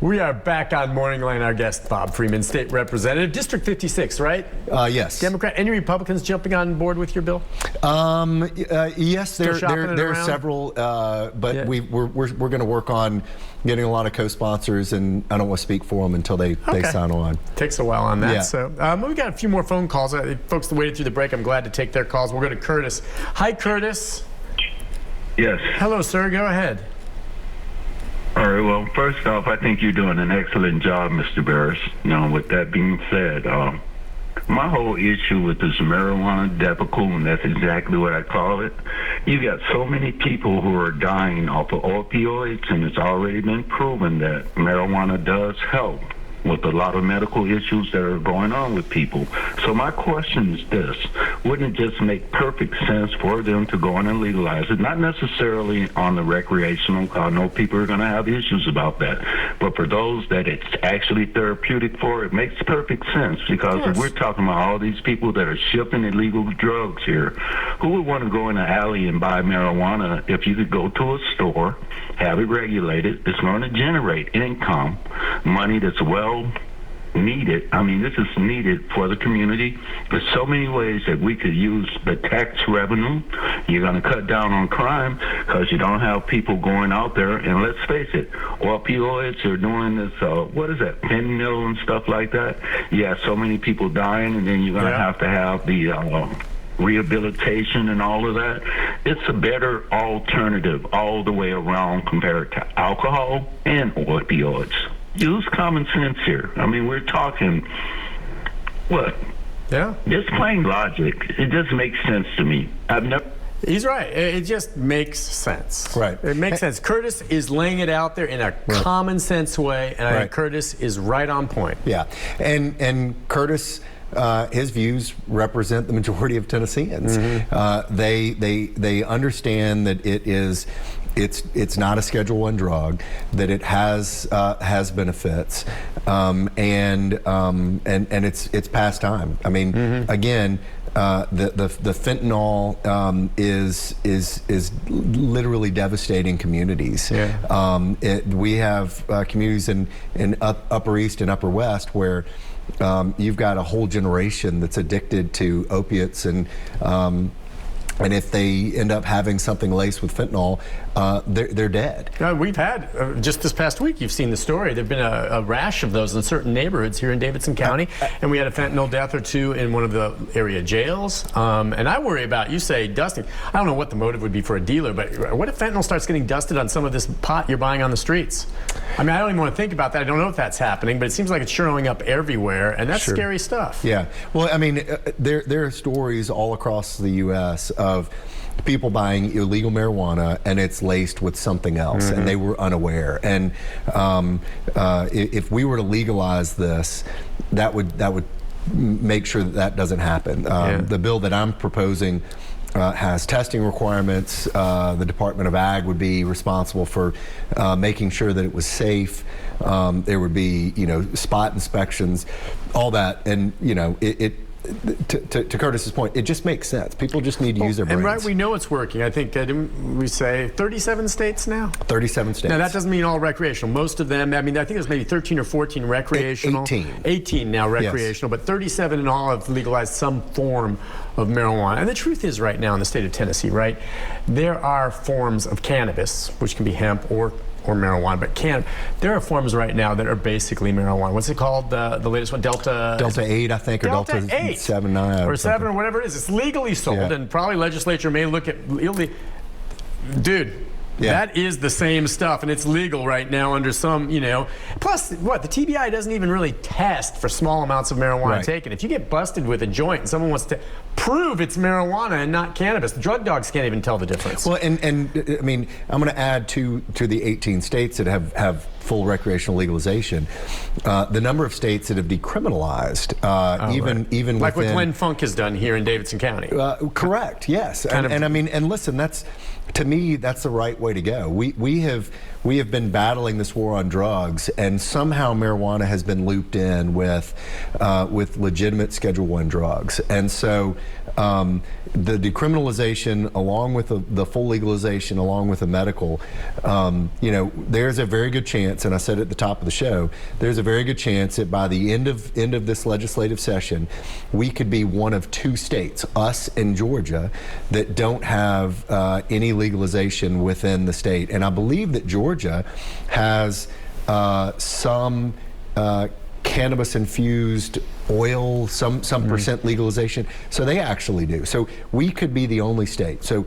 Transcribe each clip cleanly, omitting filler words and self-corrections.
We are back on Morning Line. Our guest, Bob Freeman, State Representative, District 56, right? Yes. Democrat. Any Republicans jumping on board with your bill? Yes, there are several, but yeah. we're going to work on getting a lot of co-sponsors, and I don't want to speak for them until they sign on. Takes a while on that. Yeah. So we got a few more phone calls. Folks that waited through the break, I'm glad to take their calls. We'll go to Curtis. Hi, Curtis. Yes. Hello, sir. Go ahead. All right. Well, first off, I think you're doing an excellent job, Mr. Barris. Now, with that being said, my whole issue with this marijuana debacle, and that's exactly what I call it, you got so many people who are dying off of opioids, and it's already been proven that marijuana does help with a lot of medical issues that are going on with people. So my question is this: wouldn't it just make perfect sense for them to go in and legalize it? Not necessarily on the recreational, I know people are going to have issues about that, but for those that it's actually therapeutic for, it makes perfect sense, because if we're talking about all these people that are shipping illegal drugs here, who would want to go in an alley and buy marijuana if you could go to a store, have it regulated, it's going to generate income, money that's well needed. I mean, this is needed for the community. There's so many ways that we could use the tax revenue. You're going to cut down on crime because you don't have people going out there. And let's face it, opioids are doing this, what is that, fentanyl and stuff like that. Yeah, so many people dying, and then you're going to have the rehabilitation and all of that. It's a better alternative all the way around compared to alcohol and opioids. Use common sense here. I mean, we're talking, what? Yeah. Just plain logic. It just makes sense to me. I've never... He's right. It just makes sense. Right. It makes sense. Curtis is laying it out there in a common sense way, and I think Curtis is right on point. Yeah. And Curtis, his views represent the majority of Tennesseans. Mm-hmm. They understand that it's not a Schedule I drug, that it has benefits, and it's past time. I mean, again, the fentanyl is literally devastating communities. Yeah. We have communities in Upper East and Upper West where you've got a whole generation that's addicted to opiates, and if they end up having something laced with fentanyl, they're dead. We've had, just this past week, you've seen the story, there have been a rash of those in certain neighborhoods here in Davidson County, and we had a fentanyl death or two in one of the area jails. And I worry about, you say dusting, I don't know what the motive would be for a dealer, but what if fentanyl starts getting dusted on some of this pot you're buying on the streets? I mean, I don't even want to think about that. I don't know if that's happening, but it seems like it's showing up everywhere, and that's scary stuff. Yeah. Well, I mean, there are stories all across the U.S. of people buying illegal marijuana and it's laced with something else, and they were unaware. And if we were to legalize this, that would make sure that doesn't happen. The bill that I'm proposing has testing requirements. The Department of Ag would be responsible for making sure that it was safe. There would be, spot inspections, all that, and to Curtis's point, it just makes sense. People just need to use their brains. And right, we know it's working. I think, didn't we say 37 states now? 37 states. Now, that doesn't mean all recreational. Most of them, I mean, I think there's maybe 13 or 14 recreational. 18 now recreational, but 37 in all have legalized some form of marijuana. And the truth is, right now in the state of Tennessee, right, there are forms of cannabis, which can be hemp or marijuana, but there are forms right now that are basically marijuana. What's it called? The latest one, Delta 8, I think, or Delta 7, 9, or 7, or whatever it is. It's legally sold, and probably legislature may look at dude. Yeah. That is the same stuff, and it's legal right now under some, Plus, the TBI doesn't even really test for small amounts of marijuana taken. If you get busted with a joint and someone wants to prove it's marijuana and not cannabis, the drug dogs can't even tell the difference. Well, and I mean, I'm going to add to the 18 states that have full recreational legalization, the number of states that have decriminalized, even like what Glenn Funk has done here in Davidson County. Correct. Yes. And I mean, and listen, to me, that's the right way to go. We have been battling this war on drugs, and somehow marijuana has been looped in with legitimate Schedule I drugs. And so the decriminalization, along with the full legalization, along with the medical, there's a very good chance, and I said at the top of the show, there's a very good chance that by the end of this legislative session, we could be one of 2 states, us and Georgia, that don't have any legalization within the state. And I believe that Georgia has some cannabis-infused oil, some percent legalization. So they actually do. So we could be the only state. So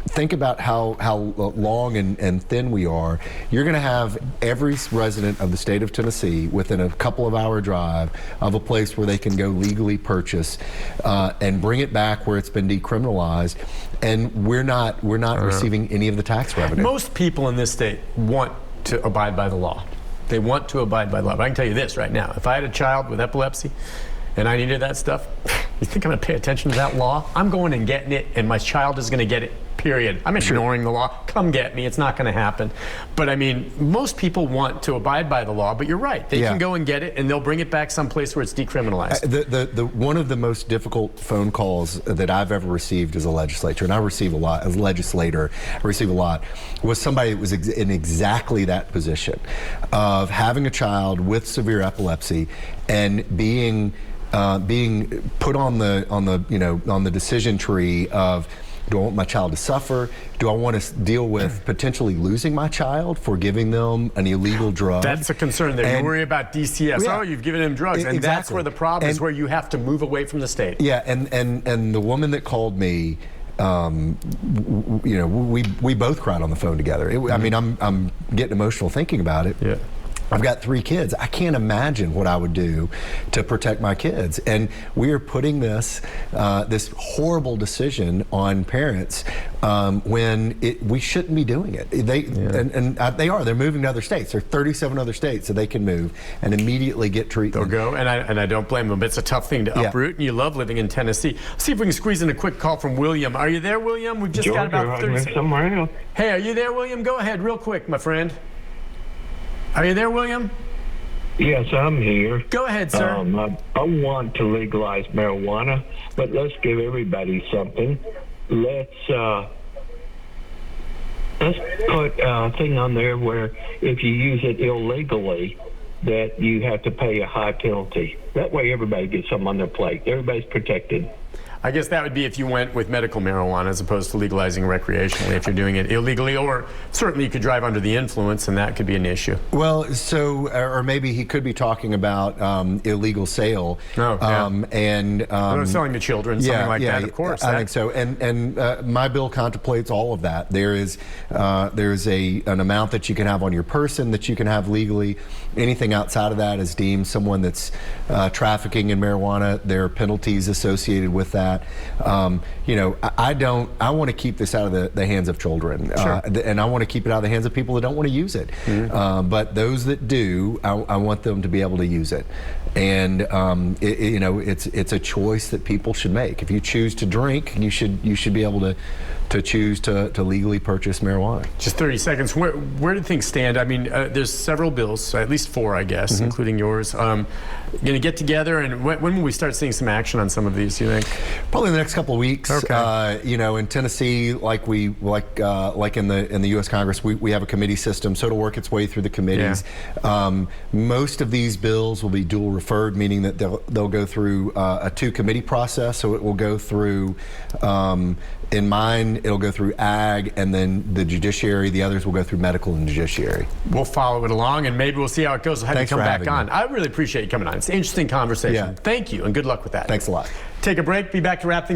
think about how long and thin we are. You're going to have every resident of the state of Tennessee within a couple of hour drive of a place where they can go legally purchase and bring it back where it's been decriminalized, and we're not receiving any of the tax revenue. Most people in this state want to abide by the law. They want to abide by the law. But I can tell you this right now: if I had a child with epilepsy and I needed that stuff, you think I'm going to pay attention to that law? I'm going and getting it, and my child is going to get it. Period. I'm ignoring the law. Come get me. It's not going to happen. But I mean, most people want to abide by the law, but you're right. They can go and get it, and they'll bring it back someplace where it's decriminalized. One of the most difficult phone calls that I've ever received as a legislator, and I receive a lot, as a legislator, I receive a lot, was somebody that was in exactly that position of having a child with severe epilepsy and being put on the decision tree of, do I want my child to suffer? Do I want to deal with potentially losing my child for giving them an illegal drug? That's a concern there. You worry about DCS. Yeah. Oh, you've given him drugs. And that's where the problem is, where you have to move away from the state. Yeah, and the woman that called me, we both cried on the phone together. I mean, I'm getting emotional thinking about it. Yeah. I've got 3 kids. I can't imagine what I would do to protect my kids. And we are putting this horrible decision on parents when we shouldn't be doing it. They're moving to other states. There are 37 other states that they can move and immediately get treatment. They'll go, and I don't blame them. It's a tough thing to uproot, and you love living in Tennessee. Let's see if we can squeeze in a quick call from William. Are you there, William? We've just got about 30 seconds. Somewhere else. Hey, are you there, William? Go ahead real quick, my friend. Are you there, William? Yes, I'm here. Go ahead, sir. I want to legalize marijuana, but let's give everybody something. Let's put a thing on there where if you use it illegally, that you have to pay a high penalty. That way everybody gets something on their plate. Everybody's protected. I guess that would be if you went with medical marijuana as opposed to legalizing recreationally, if you're doing it illegally, or certainly you could drive under the influence, and that could be an issue. Well, or maybe he could be talking about illegal sale. And selling to children, something like that, of course. I think so. And my bill contemplates all of that. There's an amount that you can have on your person that you can have legally. Anything outside of that is deemed someone that's trafficking in marijuana. There are penalties associated with that. I want to keep this out of the hands of children, and I want to keep it out of the hands of people that don't want to use it. But those that do, I want them to be able to use it. And it's a choice that people should make. If you choose to drink, you should be able to choose to legally purchase marijuana. Just 30 seconds. Where do things stand? I mean, there's several bills, at least 4, I guess, including yours. Going to get together, and when will we start seeing some action on some of these, do you think? Probably in the next couple of weeks. Okay. In Tennessee, like in the U.S. Congress, we have a committee system, so it'll work its way through the committees. Yeah. Most of these bills will be dual referred, meaning that they'll go through a 2-committee process. So it will go through. In mine, it'll go through ag and then the judiciary. The others will go through medical and judiciary. We'll follow it along, and maybe we'll see how it goes. We'll have you come back on. I really appreciate you coming on. It's an interesting conversation. Yeah. Thank you, and good luck with that. Thanks a lot. Take a break. Be back to wrap things